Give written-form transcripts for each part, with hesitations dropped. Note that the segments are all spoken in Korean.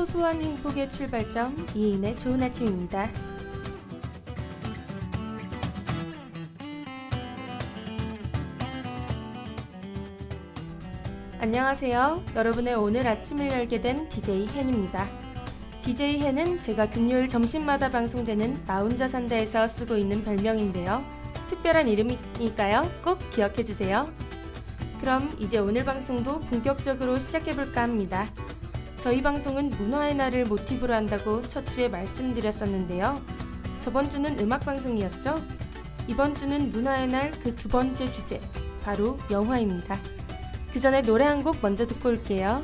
소소한 행복의 출발점, 이인의 좋은 아침입니다. 안녕하세요. 여러분의 오늘 아침을 열게 된 DJ 헨입니다. DJ 헨은 제가 금요일 점심마다 방송되는 나 혼자 산다에서 쓰고 있는 별명인데요. 특별한 이름이니까요. 꼭 기억해주세요. 그럼 이제 오늘 방송도 본격적으로 시작해볼까 합니다. 저희 방송은 문화의 날을 모티브로 한다고 첫 주에 말씀드렸었는데요. 저번 주는 음악방송이었죠? 이번 주는 문화의 날 그 두 번째 주제, 바로 영화입니다. 그 전에 노래 한 곡 먼저 듣고 올게요.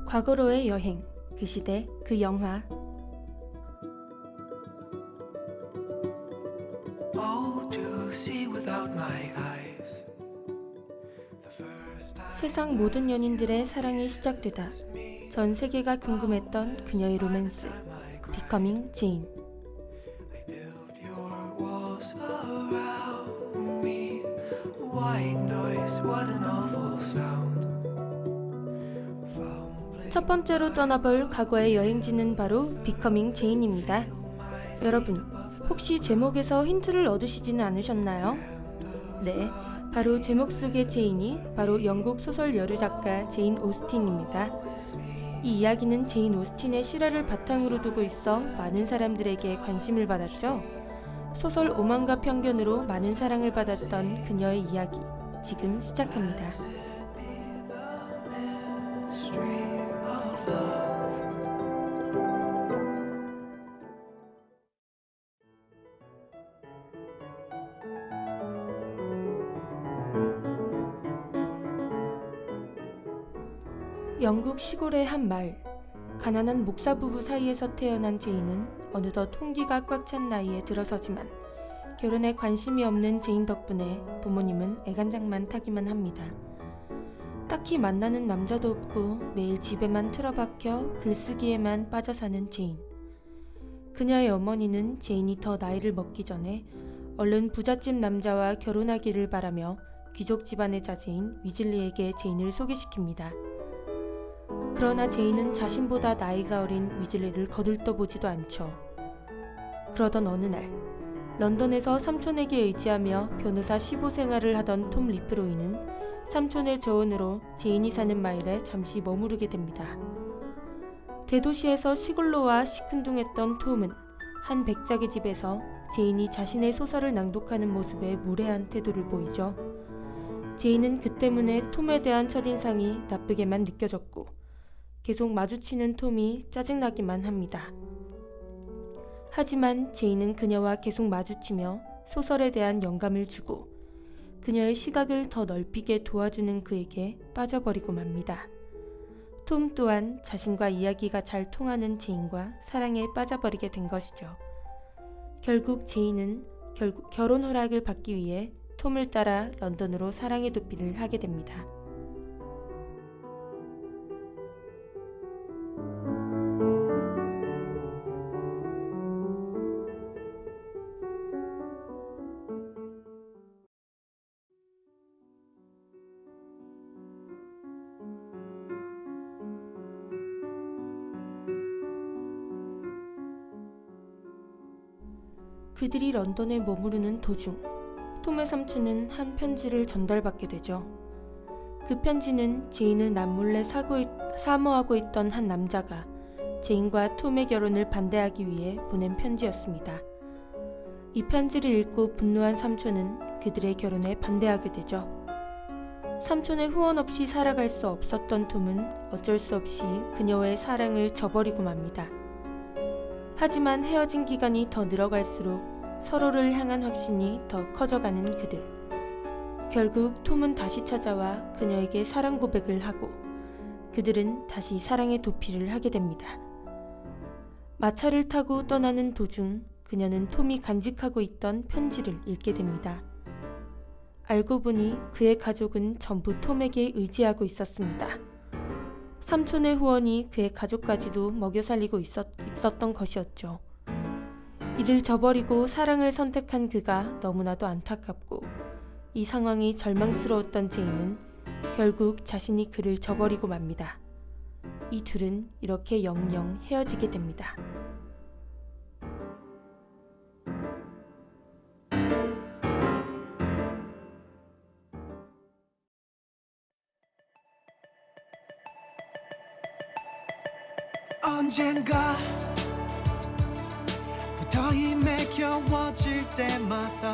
과거로의 여행, 그 시대, 그 영화. 세상 모든 연인들의 사랑이 시작되다 전 세계가 궁금했던 그녀의 로맨스, 비커밍 제인. 첫 번째로 떠나볼 과거의 여행지는 바로 비커밍 제인입니다. 여러분, 혹시 제목에서 힌트를 얻으시지는 않으셨나요? 네, 바로 제목 속의 제인이 바로 영국 소설 여류 작가 제인 오스틴입니다. 이 이야기는 제인 오스틴의 실화를 바탕으로 두고 있어 많은 사람들에게 관심을 받았죠. 소설 오만과 편견으로 많은 사랑을 받았던 그녀의 이야기, 지금 시작합니다. 영국 시골의 한 마을, 가난한 목사 부부 사이에서 태어난 제인은 어느덧 홍기가 꽉 찬 나이에 들어서지만 결혼에 관심이 없는 제인 덕분에 부모님은 애간장만 타기만 합니다. 딱히 만나는 남자도 없고 매일 집에만 틀어박혀 글쓰기에만 빠져 사는 제인. 그녀의 어머니는 제인이 더 나이를 먹기 전에 얼른 부잣집 남자와 결혼하기를 바라며 귀족 집안의 자제인 위즐리에게 제인을 소개시킵니다. 그러나 제인은 자신보다 나이가 어린 위즐리를 거들떠보지도 않죠. 그러던 어느 날, 런던에서 삼촌에게 의지하며 변호사 15생활을 하던 톰 리프로이는 삼촌의 조언으로 제인이 사는 마을에 잠시 머무르게 됩니다. 대도시에서 시골로 와 시큰둥했던 톰은 한 백작의 집에서 제인이 자신의 소설을 낭독하는 모습에 무례한 태도를 보이죠. 제인은 그 때문에 톰에 대한 첫인상이 나쁘게만 느껴졌고 계속 마주치는 톰이 짜증나기만 합니다. 하지만 제인은 그녀와 계속 마주치며 소설에 대한 영감을 주고 그녀의 시각을 더 넓히게 도와주는 그에게 빠져버리고 맙니다. 톰 또한 자신과 이야기가 잘 통하는 제인과 사랑에 빠져버리게 된 것이죠. 결국 제인은 결혼 허락을 받기 위해 톰을 따라 런던으로 사랑의 도피를 하게 됩니다. 그들이 런던에 머무르는 도중 톰의 삼촌은 한 편지를 전달받게 되죠. 그 편지는 제인을 남몰래 사모하고 있던 한 남자가 제인과 톰의 결혼을 반대하기 위해 보낸 편지였습니다. 이 편지를 읽고 분노한 삼촌은 그들의 결혼에 반대하게 되죠. 삼촌의 후원 없이 살아갈 수 없었던 톰은 어쩔 수 없이 그녀의 사랑을 저버리고 맙니다. 하지만 헤어진 기간이 더 늘어갈수록 서로를 향한 확신이 더 커져가는 그들. 결국 톰은 다시 찾아와 그녀에게 사랑 고백을 하고 그들은 다시 사랑의 도피를 하게 됩니다. 마차를 타고 떠나는 도중 그녀는 톰이 간직하고 있던 편지를 읽게 됩니다. 알고 보니 그의 가족은 전부 톰에게 의지하고 있었습니다. 삼촌의 후원이 그의 가족까지도 먹여 살리고 있었던 것이었죠. 이를 저버리고 사랑을 선택한 그가 너무나도 안타깝고 이 상황이 절망스러웠던 제인은 결국 자신이 그를 저버리고 맙니다. 이 둘은 이렇게 영영 헤어지게 됩니다. 언젠가 부터 힘에 겨워질 때마다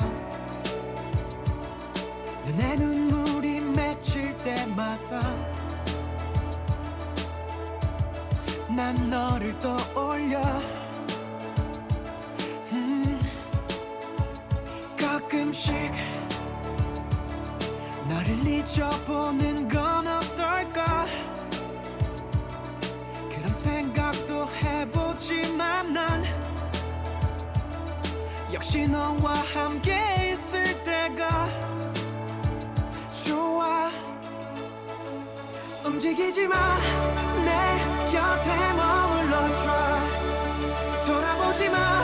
눈에 눈물이 맺힐 때마다 난 너를 떠올려 가끔씩 너를 잊어보는 건 어떨까 그런 생각도 해보지만 난 역시 너와 함께 있을 때가 좋아 움직이지 마 내 곁에 머물러줘 돌아보지 마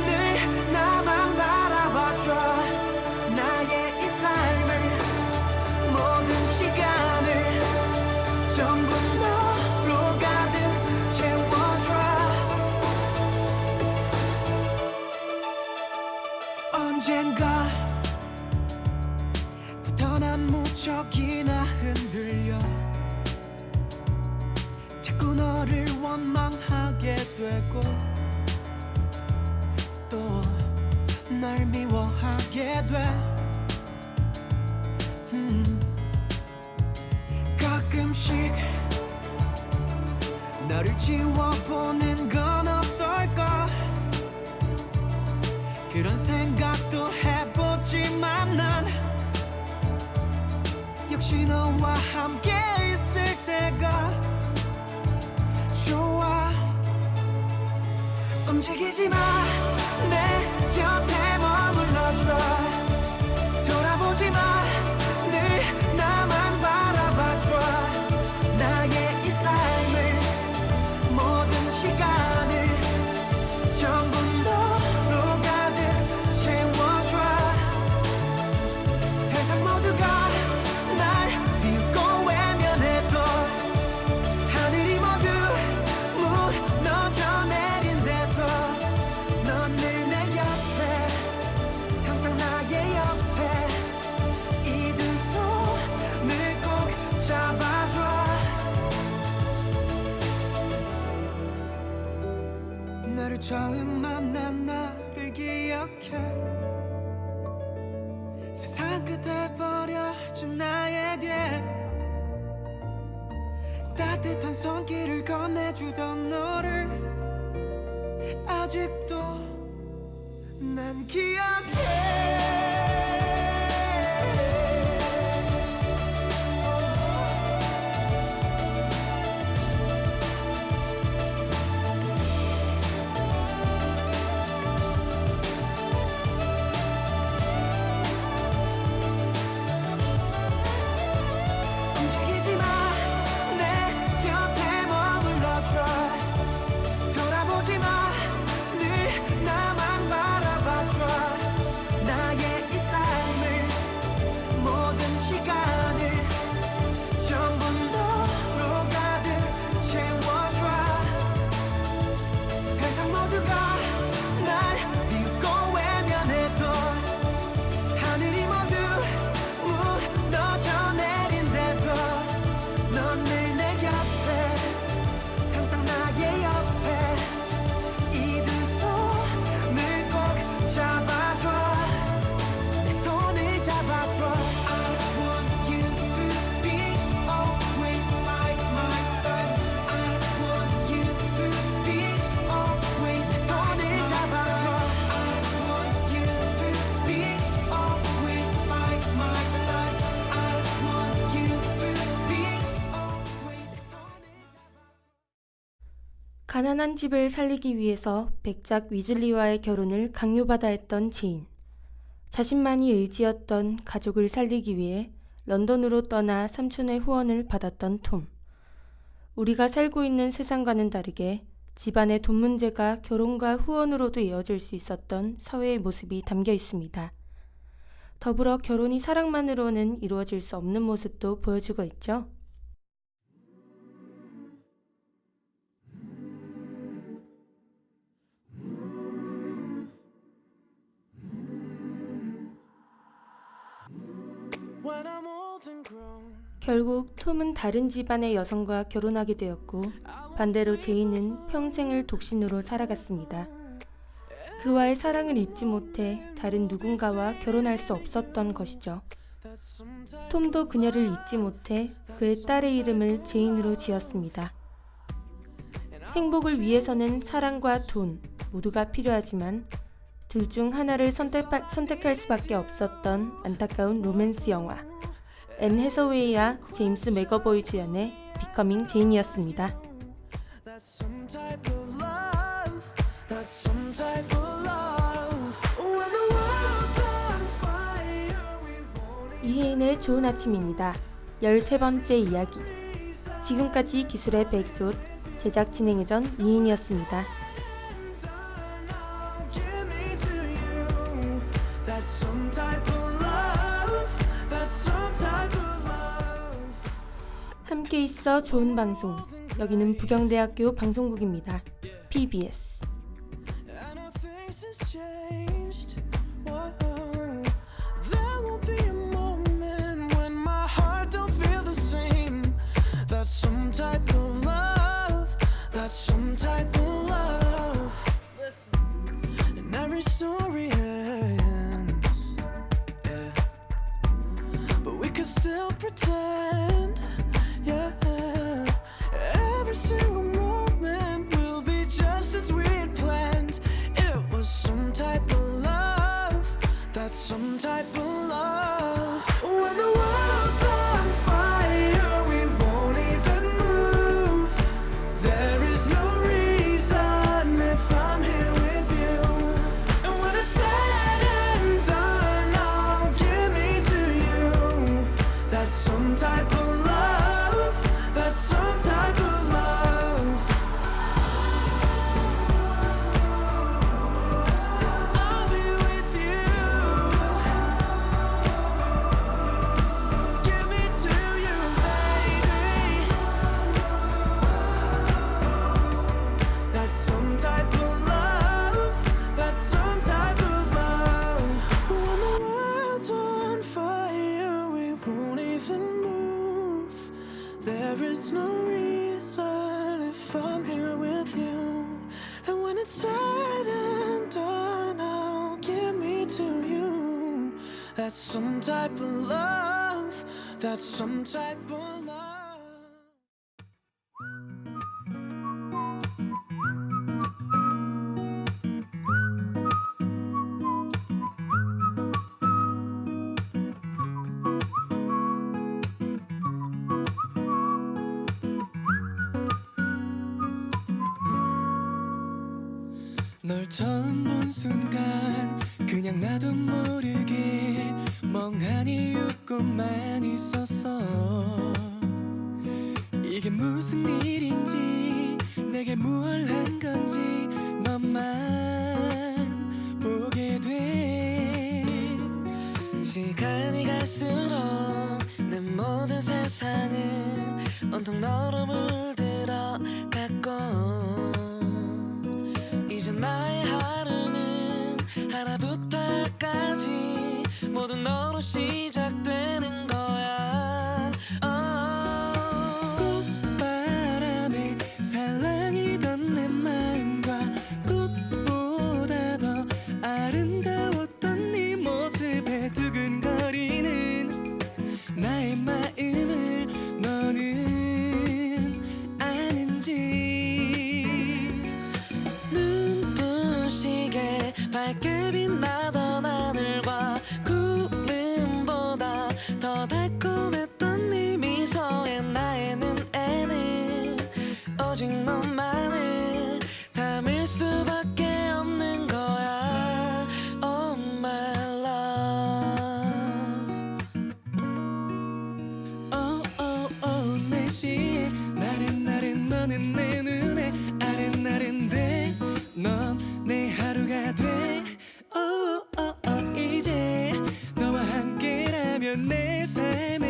늘 나만 바라봐줘 나의 이 삶을 모든 시간을 전부 너로 가득 채워줘 언젠가 부터 난 무척이나 흔들려 자꾸 자꾸 너를 원망하게 되고 또 날 미워하게 돼. 가끔씩 너를 지워보는 건 어떨까? 그런 생각도 해보지만 난 역시 너와 함께 있을 때가 좋아. 움직이지 마, 내 곁에 머물러줘. 돌아보지 마, 늘 나만 바라봐줘. 나의 이 삶을, 모든 시간을 전부 너로 가득 채워줘. 세상 모두가 날 비웃고 외면해도 하늘이 모두 무너져 내린대도 넌 늘 내 옆에, 항상 나의 옆에. 이 두 손을 꼭 잡아줘. 너를 처음 만난 나를 기억해. 세상 끝에 버려진 나에게 따뜻한 손길을 건네주던 너를 아직도 난 기억해. 움직이지 마, 내 곁에 머물러줘. 돌아보지 마, 늘 나만 바라봐줘. 나의 이 삶을, 모든 시간을 전부 너로 가득 채워줘. 세상 모두가 날 비웃고 외면해도 하늘이 모두 무너져 내린대도 넌 늘 내 곁에, 항상 나의 옆에. 이 두 손을 꼭 잡아줘. 내 손을 잡아줘. I want you to be always by my side. I want you to be always. 내 손을 잡아줘. I want you to be always by my side. I want you to be always. 내 손을 가난한 집을 살리기 위해서 백작 위즐리와의 결혼을 강요받아 했던 제인. 자신만이 의지였던 가족을 살리기 위해 런던으로 떠나 삼촌의 후원을 받았던 톰. 우리가 살고 있는 세상과는 다르게 집안의 돈 문제가 결혼과 후원으로도 이어질 수 있었던 사회의 모습이 담겨 있습니다. 더불어 결혼이 사랑만으로는 이루어질 수 없는 모습도 보여주고 있죠. When I'm old and grown, 결국 톰은 다른 집안의 여성과 결혼하게 되었고 반대로 제인은 평생을 독신으로 살아갔습니다. 그와의 사랑을 잊지 못해 다른 누군가와 결혼할 수 없었던 것이죠. 톰도 그녀를 잊지 못해 그의 딸의 이름을 제인으로 지었습니다. 행복을 위해서는 사랑과 돈 모두가 필요하지만 둘 중 하나를 선택할 수밖에 없었던 안타까운 로맨스 영화 앤 해서웨이와 제임스 맥어보이 주연의 비커밍 제인이었습니다. that's some type of love. That's some type of love. When the world's on fire, we won't 이혜인의 좋은 아침입니다. 13번째 이야기. 지금까지 기술의 백솥, 제작 진행해전 이혜인이었습니다. give me to you. That's some type of love. That's some type of love. 함께 있어 좋은 방송. 여기는 부경대학교 방송국입니다. PBS. And our faces changed. Whoa. There won't be a moment when my heart don't feel the same. That's some type of love. can still pretend, yeah. Every single moment will be just as we had planned. It was some type of love, that's some type of love. When the world's on fire, we won't even move. There is no reason if I'm here with you. And when it's said and done, I'll give me to you. That's some type of love, that's some type of love. I'll be with you. Give me to you, baby. That's some type of love, that's some type of love. When the world's on fire, we won't even move. There is no reason if I'm here with you. And when it's said and done, I'll give me to you. That's some type of love, that's some type of love. 널 처음 본 순간 그냥 나도 모르게 멍하니 웃고만 있었어. 이게 무슨 일인지 내게 뭘 한 건지 너만 보게 돼. 시간이 갈수록 내 모든 세상은 온통 너로 물들어 갔고, 이제 나의 하루는 하나부터 열까지 모두 너로 시작되는 거야. 꽃바람에 살랑이던 내 마음과 꽃보다 더 아름다웠던 네 모습에 두근거리는 나의 마음을 너는 아는지. 눈부시게 밝게 빛나던 하늘과 구름보다 더 달콤했던 네 미소에 나의 눈에는 오직 너만을 담을 수밖에 없는 거야. Oh my love. Oh oh oh 내 시에 나른나른 너는 내 눈에 아른아른대. 넌 내 하루가 돼. Oh oh oh 이제 너와 함께라면 내 삶